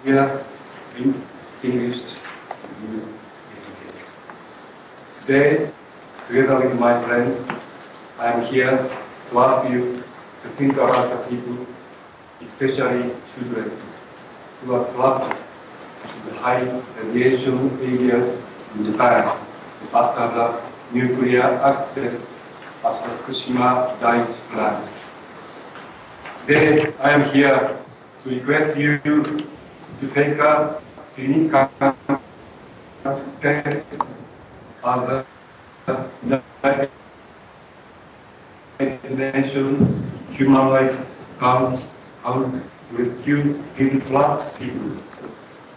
Dear distinguished today, together with my friends, I am here to ask you to think about the people, especially children, who are trapped in the high radiation areas in Japan after the nuclear accident at the Fukushima plant. Today, I am here to request you to take a significant step as the United Nations Human Rights Council to rescue these trapped people.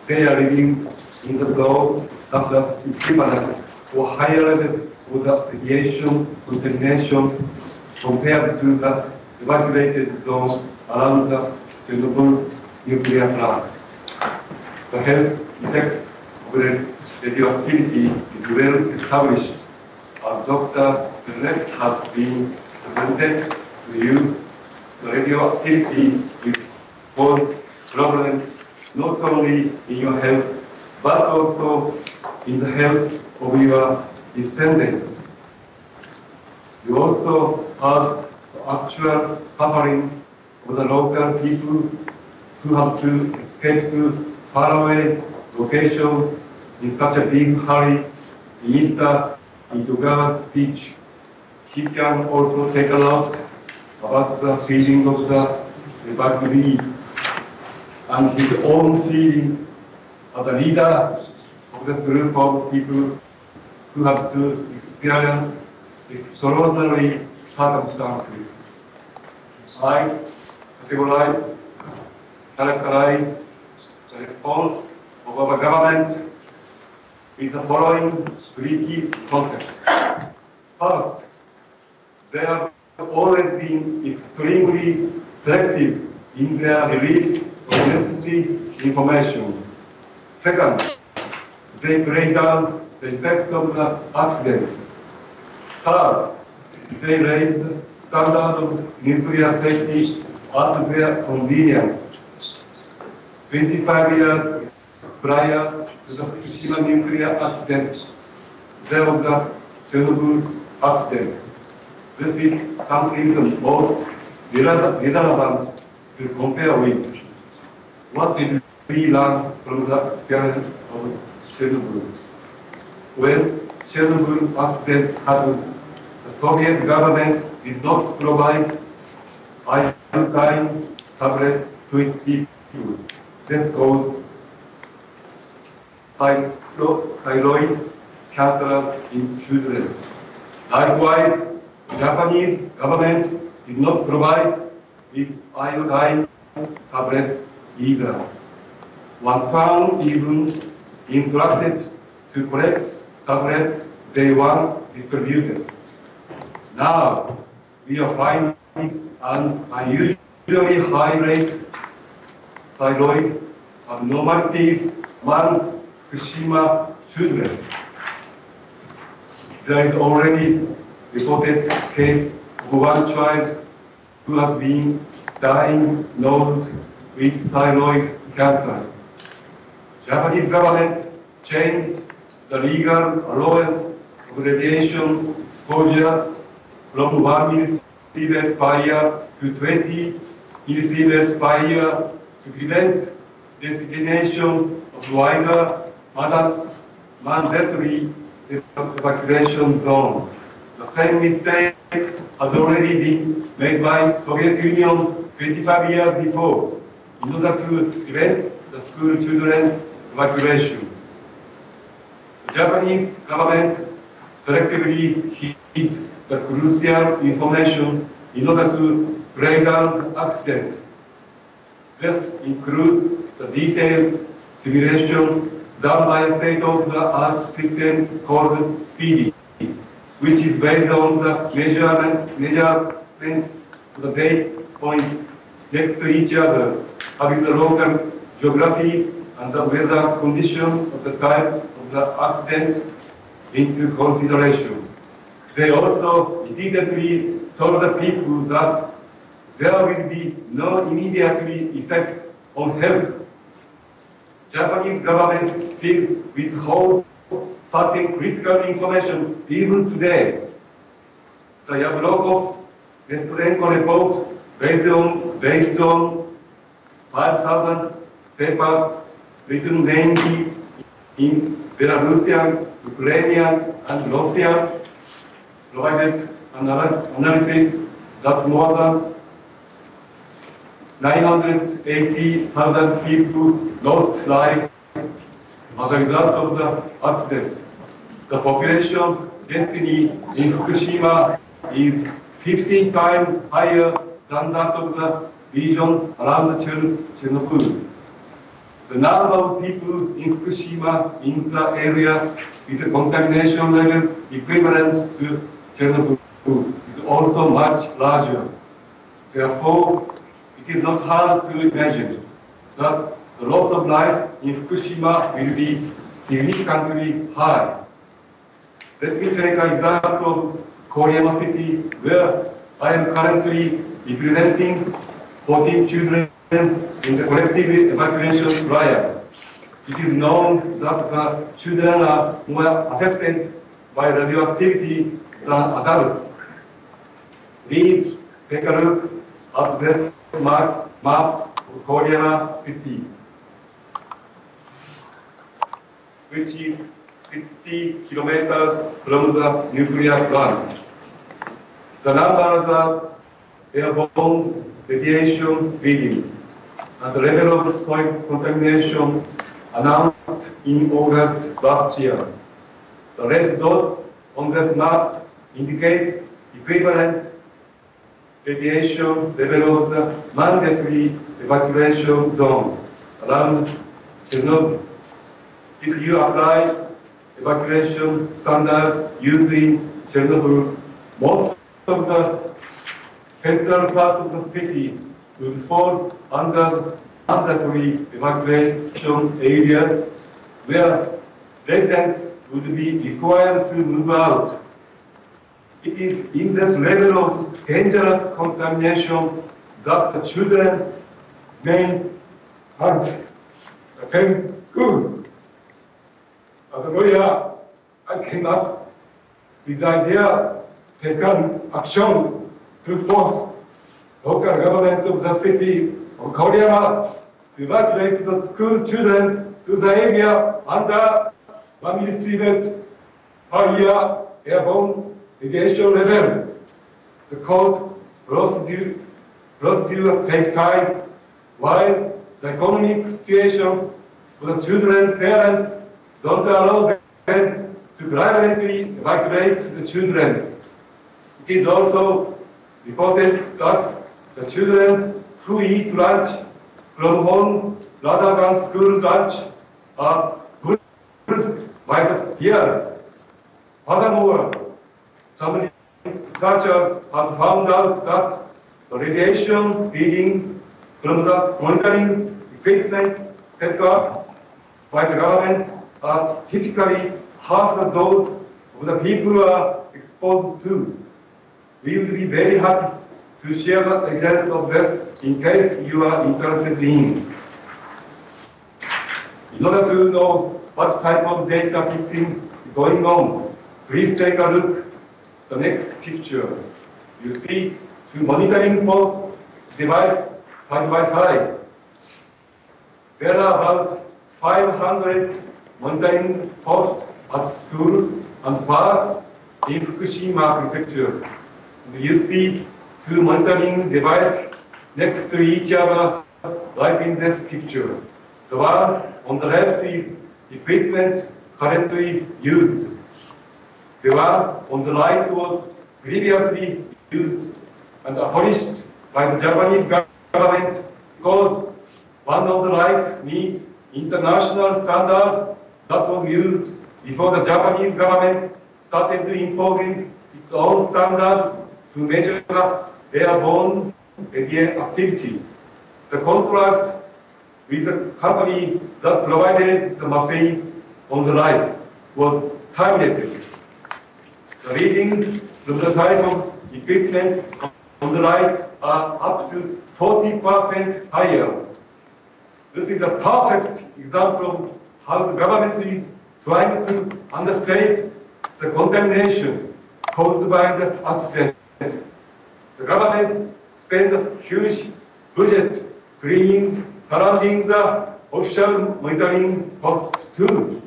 They are living in the zone that is equivalent or higher level of the radiation contamination compared to the evacuated zone around the Chernobyl nuclear plant. The health effects of radioactivity is well established. As Dr. Rex has been presented to you, the radioactivity will cause problems not only in your health, but also in the health of your descendants. You also have the actual suffering of the local people who have to escape to faraway location in such a big hurry. Mr. Itogawa's speech, he can also take a lot about the feeling of the evacuee and his own feeling as a leader of this group of people who have to experience extraordinary circumstances. I characterize the response of our government with the following three key concepts. First, they have always been extremely selective in their release of necessary information. Second, they play down the effect of the accident. Third, they raise the standard of nuclear safety at their convenience. 25 years prior to the Fukushima nuclear accident, there was a Chernobyl accident. This is something the most relevant to compare with. What did we learn from the experience of Chernobyl? When Chernobyl accident happened, the Soviet government did not provide iodine tablet to its people. This caused thyroid cancer in children. Likewise, the Japanese government did not provide with iodine tablet either. One town even instructed to collect tablet they once distributed. Now, we are finding an unusually high rate thyroid abnormalities among Fukushima children. There is already reported case of one child who has been diagnosed with thyroid cancer. Japanese government changed the legal allowance of radiation exposure from 1 millisievert per year to 20 millisievert per year to prevent designation of wider mandatory evacuation zone. The same mistake had already been made by Soviet Union 25 years before in order to prevent the school children evacuation. The Japanese government selectively hid the crucial information in order to break down the accident. This includes the detailed simulation done by a state-of-the-art system called SPEEDY, which is based on the measurement of the date points next to each other, having the local geography and the weather condition of the time of the accident into consideration. They also repeatedly told the people that there will be no immediate effect on health Japanese government still withholds certain critical information even today. The Yablokov-Nestorenko report, based on 5,000 papers written mainly in Belarusian, Ukrainian, and Russian, provided analysis that more than 980,000 people lost life as a result of the accident. The population destiny in Fukushima is 15 times higher than that of the region around Chernobyl. The number of people in Fukushima in the area with a contamination level equivalent to Chernobyl is also much larger. Therefore, it is not hard to imagine that the loss of life in Fukushima will be significantly high. Let me take an example of Koriyama City, where I am currently representing 14 children in the collective evacuation trial. It is known that the children are more affected by radioactivity than adults. Please take a look at this map of Koriyama City, which is 60 kilometers from the nuclear plant. The numbers are airborne radiation readings and the level of soil contamination announced in August last year. The red dots on this map indicates equivalent radiation level of the mandatory evacuation zone around Chernobyl. If you apply evacuation standards used in Chernobyl, most of the central part of the city would fall under mandatory evacuation area, where residents would be required to move out. It is in this level of dangerous contamination that the children may attend school. As a lawyer, I came up with the idea to take action to force local government of the city of Koriyama to evacuate the school children to the area under 1 millisievert per year airborne radiation level. The court procedure take time, while the economic situation for the children's parents don't allow them to privately evacuate the children. It is also reported that the children who eat lunch from home rather than school lunch are pulled by the peers. Furthermore, some researchers have found out that the radiation reading from the monitoring equipment set up by the government are typically half of those of the people who are exposed to. We would be very happy to share the evidence of this in case you are interested in. In order to know what type of data fixing is going on, please take a look at the next picture. You see two monitoring post devices side by side. There are about 500 monitoring posts at schools and parks in Fukushima Prefecture. And you see two monitoring devices next to each other, like in this picture. The one on the left is equipment currently used. The one on the right was previously used and abolished by the Japanese government because one on the right meets international standard that was used before the Japanese government started imposing its own standard to measure airborne radioactivity. The contract with the company that provided the machine on the right was terminated. The readings from the type of equipment on the right are up to 40% higher. This is a perfect example of how the government is trying to understate the contamination caused by the accident. The government spends a huge budget cleaning surrounding the official monitoring posts too.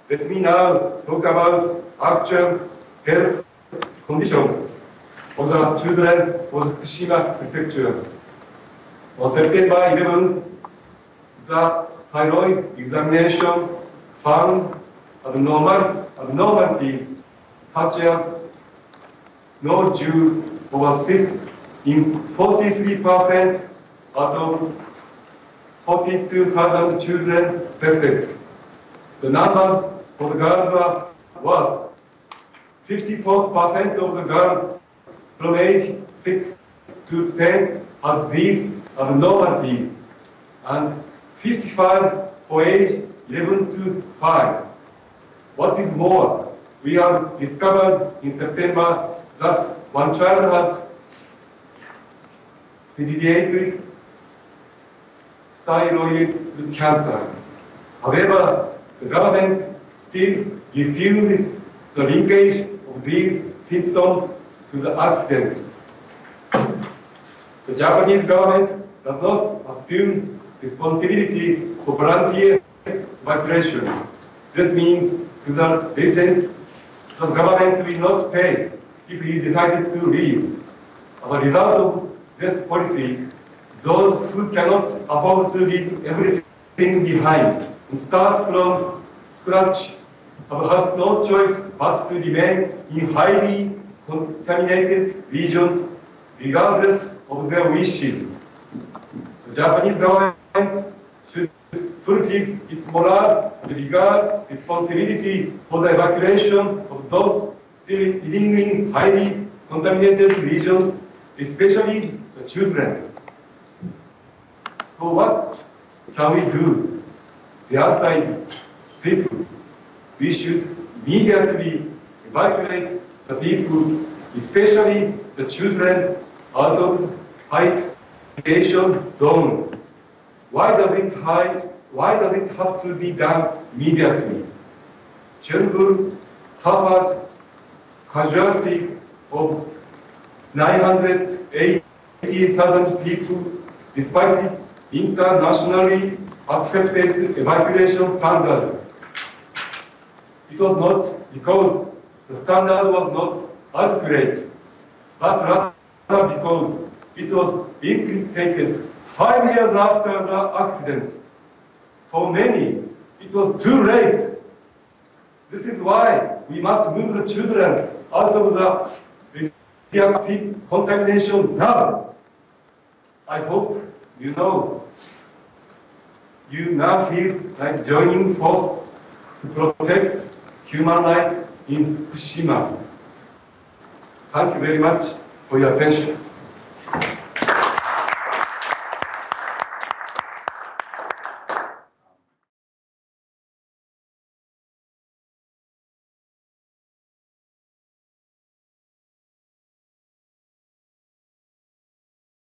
Let me now talk about actual health condition of the children of Fukushima Prefecture. On September 11, the thyroid examination found abnormality such as nodule or cyst in 43% out of 42,000 children tested. The numbers for the girls were worse. 54% of the girls from age 6 to 10 had these abnormalities, and 55 for age 11 to 5. What is more, we have discovered in September that one child had pediatric thyroid cancer. However, the government still refuses the linkage of these symptoms to the accident. The Japanese government does not assume responsibility for volunteer evacuation. This means to the resident, the government will not pay if he decided to leave. As a result of this policy, those who cannot afford to leave everything behind and start from scratch have had no choice but to remain in highly contaminated regions regardless of their wishes. The Japanese government should fulfill its moral and regard responsibility for the evacuation of those still living in highly contaminated regions, especially the children. So what can we do? The answer is simple. We should immediately evacuate the people, especially the children, out of high radiation zones. Why does it have to be done immediately? Chernobyl suffered casualty of 980,000 people despite its internationally accepted evacuation standard. It was not because the standard was not accurate, but rather because it was implemented 5 years after the accident. For many, it was too late. This is why we must move the children out of the radioactive contamination now. I hope you now feel like joining force to protect human rights in Fukushima. Thank you very much for your attention.